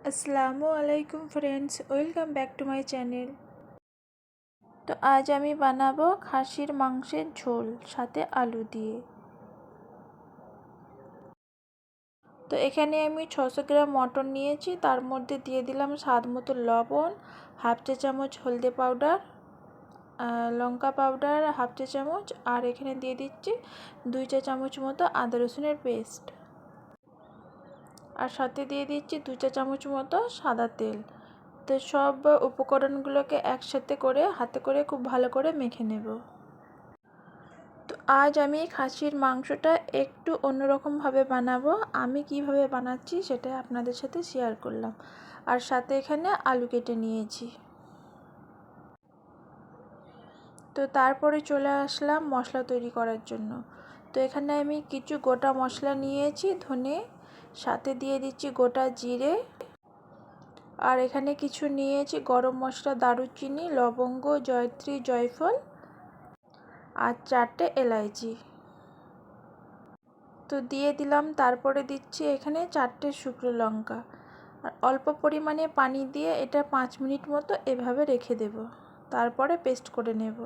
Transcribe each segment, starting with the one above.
আসসালামু আলাইকুম friends, welcome back to my channel. তো আজ আমি বানাবো খাসির মাংসের ঝোল সাথে আলু দিয়ে। তো এখানে আমি 600 গ্রাম মটন নিয়েছি, তার মধ্যে দিয়ে দিলাম স্বাদ মতো লবণ, হাফ চা চামচ হলদে পাউডার, লঙ্কা পাউডার হাফ চা চামচ, আর এখানে দিয়ে দিচ্ছি 2 চা চামচ মতো আদা রসুনের পেস্ট, আর সাথে দিয়ে দিচ্ছি 2 চা চামচ মতো সাদা তেল। তো সব উপকরণগুলোকে একসাথে করে হাতে করে খুব ভালো করে মেখে নেব। তো আজ আমি খাসির মাংসটা একটু অন্যরকমভাবে বানাবো। আমি কিভাবে বানাচ্ছি সেটা আপনাদের সাথে শেয়ার করলাম, আর সাথে এখানে আলু কেটে নিয়েছি। তো তারপরে চলে আসলাম মশলা তৈরি করার জন্য। তো এখানে আমি কিছু গোটা মশলা নিয়েছি, ধনে, সাথে দিয়ে দিচ্ছি গোটা জিরে, আর এখানে কিছু নিয়েছি গরম মশলা, দারুচিনি, লবঙ্গ, জয়ত্রী, জয়ফল, আর 4টে এলাইচি। তো দিয়ে দিলাম, তারপরে দিচ্ছি এখানে 4টে শুকনো লঙ্কা, আর অল্প পরিমাণে পানি দিয়ে এটা 5 মিনিট মতো এভাবে রেখে দেব, তারপরে পেস্ট করে নেব।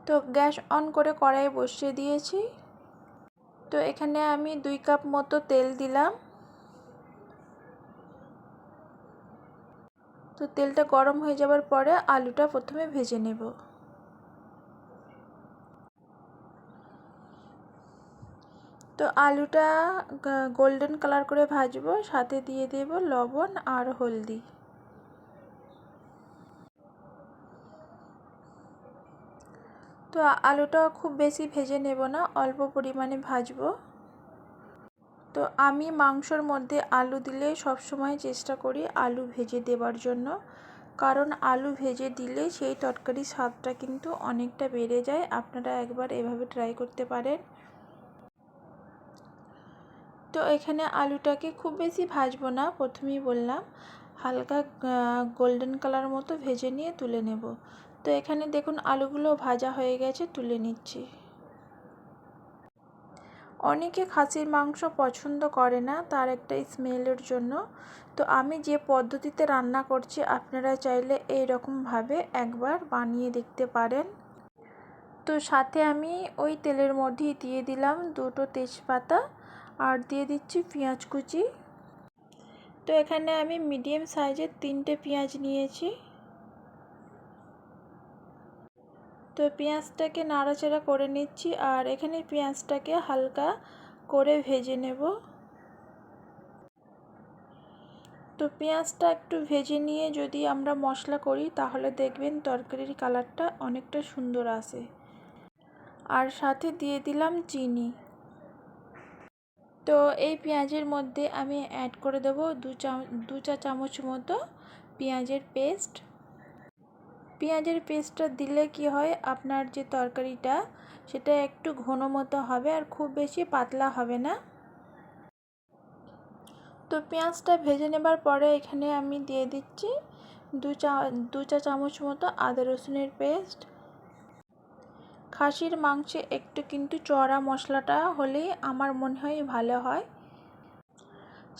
তো গ্যাস অন করে কড়াই বসিয়ে দিয়েছি। তো এখানে আমি 2 কাপ মতো তেল দিলাম। তো তেলটা গরম হয়ে যাওয়ার পরে আলুটা প্রথমে ভেজে নেব। তো আলুটা গোল্ডেন কালার করে ভাজবো, সাথে দিয়ে দেব লবণ আর হলদি। তো আলুটা খুব বেশি ভেজে নেব না, অল্প পরিমাণে ভাজবো। তো আমি মাংসর মধ্যে আলু দিলে সবসময় চেষ্টা করি আলু ভেজে দেওয়ার জন্য, কারণ আলু ভেজে দিলে সেই তরকারির স্বাদটা কিন্তু অনেকটা বেড়ে যায়। আপনারা একবার এভাবে ট্রাই করতে পারেন। তো এখানে আলুটাকে খুব বেশি ভাজবো না, প্রথমেই বললাম, হালকা গোল্ডেন কালার মতো ভেজে নিয়ে তুলে নেব। তো এখানে দেখুন আলুগুলো ভাজা হয়ে গেছে, তুলে নিচ্ছি। অনেকে খাসির মাংস পছন্দ করে না তার একটা স্মেলের জন্য। তো আমি যে পদ্ধতিতে রান্না করছি আপনারা চাইলে এই রকমভাবে একবার বানিয়ে দেখতে পারেন। তো সাথে আমি ওই তেলের মধ্যেই দিয়ে দিলাম 2টো তেজপাতা, আর দিয়ে দিচ্ছি পেঁয়াজ কুচি। তো এখানে আমি মিডিয়াম সাইজের 3টে পেঁয়াজ নিয়েছি। তো পেঁয়াজটাকে নাড়াচাড়া করে নিচ্ছি, আর এখানে পেঁয়াজটাকে হালকা করে ভেজে নেব। তো পেঁয়াজটা একটু ভেজে নিয়ে যদি আমরা মশলা করি তাহলে দেখবেন তরকারির কালারটা অনেকটা সুন্দর আসে। আর সাথে দিয়ে দিলাম চিনি। তো এই পেঁয়াজের মধ্যে আমি অ্যাড করে দেব 2 চা চামচ মতো পেঁয়াজের পেস্ট। পেঁয়াজের পেস্টটা দিলে কি হয়, আপনার যে তরকারিটা সেটা একটু ঘন মতো হবে, আর খুব বেশি পাতলা হবে না। তো পেঁয়াজটা ভেজে নেবার পরে এখানে আমি দিয়ে দিচ্ছি 2 চা চামচ মতো আদা রসুনের পেস্ট। খাসির মাংসে একটু কিন্তু চড়া মশলাটা হলেই আমার মনে হয় ভালো হয়।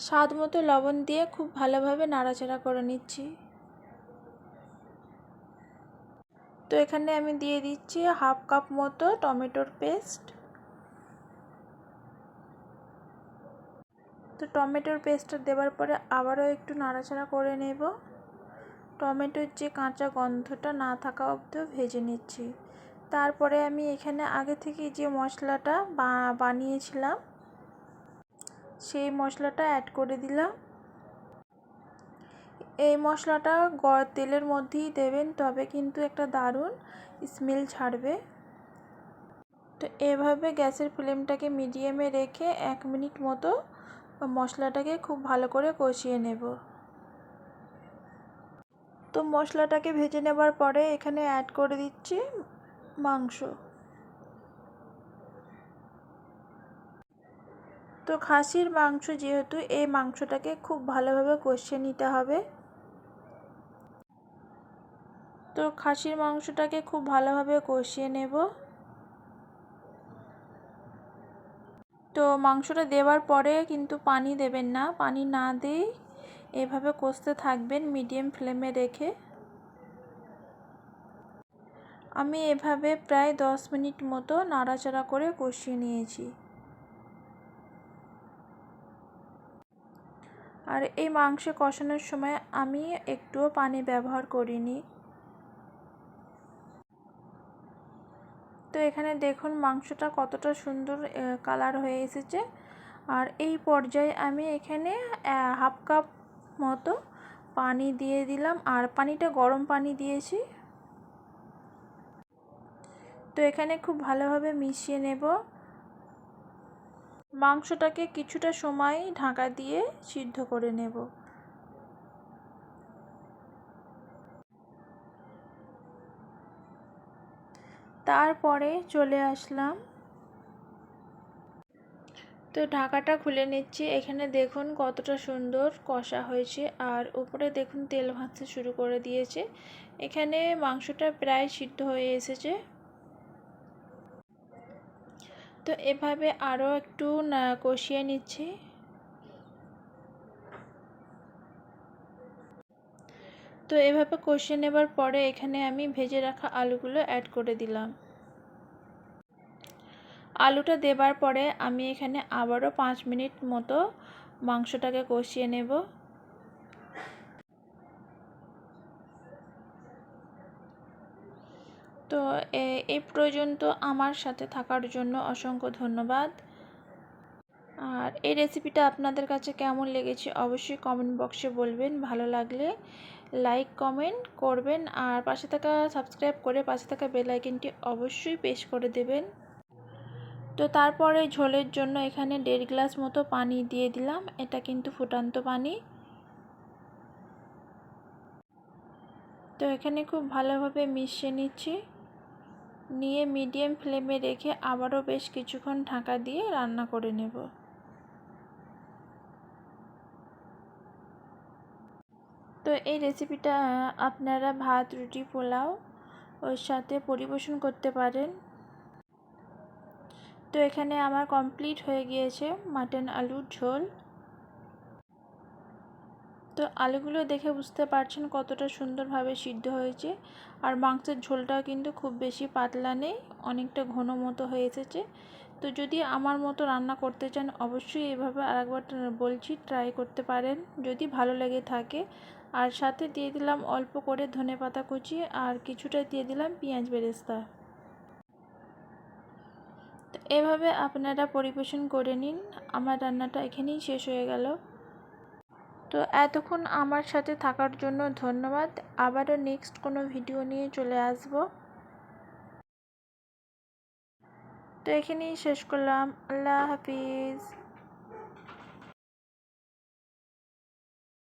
স্বাদ মতো লবণ দিয়ে খুব ভালোভাবে নাড়াচাড়া করে নিচ্ছি। তো এখানে আমি দিয়ে দিচ্ছি হাফ কাপ মতো টমেটোর পেস্ট। তো টমেটোর পেস্টটা দেওয়ার পরে আবারও একটু নাড়াচাড়া করে নেব। টমেটোর যে কাঁচা গন্ধটা না থাকা অবধিও ভেজে নিচ্ছি। তারপরে আমি এখানে আগে থেকে যে মশলাটা বানিয়েছিলাম সেই মশলাটা অ্যাড করে দিলাম। এই মশলাটা তেলের মধ্যেই দেবেন, তবে কিন্তু একটা দারুণ স্মেল ছাড়বে। তো এভাবে গ্যাসের ফ্লেমটাকে মিডিয়ামে রেখে 1 মিনিট মতো মশলাটাকে খুব ভালো করে কষিয়ে নেব। তো মশলাটাকে ভেজে নেবার পরে এখানে অ্যাড করে দিচ্ছি মাংস। তো খাসির মাংস যেহেতু, এই মাংসটাকে খুব ভালোভাবে কষিয়ে নিতে হবে। তো খাসির মাংসটাকে খুব ভালোভাবে কষিয়ে নেব। তো মাংসটা দেওয়ার পরে কিন্তু পানি দেবেন না, পানি না দিয়েই এভাবে কষতে থাকবেন মিডিয়াম ফ্লেমে রেখে। আমি এভাবে প্রায় 10 মিনিট মতো নাড়াচাড়া করে কষিয়ে নিয়েছি। আর এই মাংস কষানোর সময় আমি একটুও পানি ব্যবহার করিনি। তো এখানে দেখুন মাংসটা কতটা সুন্দর কালার হয়ে এসেছে। আর এই পর্যায়ে আমি এখানে হাফ কাপ মতো পানি দিয়ে দিলাম, আর পানিটা গরম পানি দিয়েছি। তো এখানে খুব ভালোভাবে মিশিয়ে নেব। মাংসটাকে কিছুটা সময় ঢাকা দিয়ে সিদ্ধ করে নেব। তারপরে চলে আসলাম, তো ঢাকাটা খুলে নিচ্ছি। এখানে দেখুন কতটা সুন্দর কষা হয়েছে, আর উপরে দেখুন তেল ভাসতে শুরু করে দিয়েছে। এখানে মাংসটা প্রায় সিদ্ধ হয়ে এসেছে। তো এভাবে আরও একটু কষিয়ে নিচ্ছি। তো এভাবে কষিয়ে নেবার পরে এখানে আমি ভেজে রাখা আলুগুলো অ্যাড করে দিলাম। আলুটা দেবার পরে আমি এখানে আবারও 5 মিনিট মতো মাংসটাকে কষিয়ে নেব। তো এই পর্যন্ত আমার সাথে থাকার জন্য অসংখ্য ধন্যবাদ। আর এই রেসিপিটা আপনাদের কাছে কেমন লেগেছে অবশ্যই কমেন্ট বক্সে বলবেন। ভালো লাগলে লাইক কমেন্ট করবেন, আর পাশে থাকা সাবস্ক্রাইব করে পাশে থাকা বেল আইকনটি অবশ্যই প্রেস করে দেবেন। তো তারপরে ঝোলের জন্য এখানে 1.5 গ্লাস মতো পানি দিয়ে দিলাম। এটা কিন্তু ফুটন্ত পানি। তো এখানে খুব ভালোভাবে মিশিয়ে নিচ্ছি, নিয়ে মিডিয়াম ফ্লেমে রেখে আবারও বেশ কিছুক্ষণ ঢাকা দিয়ে রান্না করে নেব। তো এই রেসিপিটা আপনারা ভাত, রুটি, পোলাও ওর সাথে পরিবেশন করতে পারেন। তো এখানে আমার কমপ্লিট হয়ে গিয়েছে মাটন আলুর ঝোল। তো আলুগুলো দেখে বুঝতে পারছেন কতটা সুন্দরভাবে সিদ্ধ হয়েছে, আর মাংসের ঝোলটাও কিন্তু খুব বেশি পাতলা নেই, অনেকটা ঘন মতো হয়ে এসেছে। তো যদি আমার মতো রান্না করতে চান অবশ্যই এভাবে আরেকবার বলছি ট্রাই করতে পারেন যদি ভালো লেগে থাকে। আর সাথে দিয়ে দিলাম অল্প করে ধনেপাতা কুচি, আর কিছুটা দিয়ে দিলাম পেঁয়াজ বেরেস্তা। তো এভাবে আপনারা পরিবেশন করে নিন। আমার রান্নাটা এখানেই শেষ হয়ে গেল। তো এতক্ষণ আমার সাথে থাকার জন্য ধন্যবাদ। আবারও নেক্সট কোনো ভিডিও নিয়ে চলে আসব। তো এখানেই শেষ করলাম। আল্লাহ হাফিজ।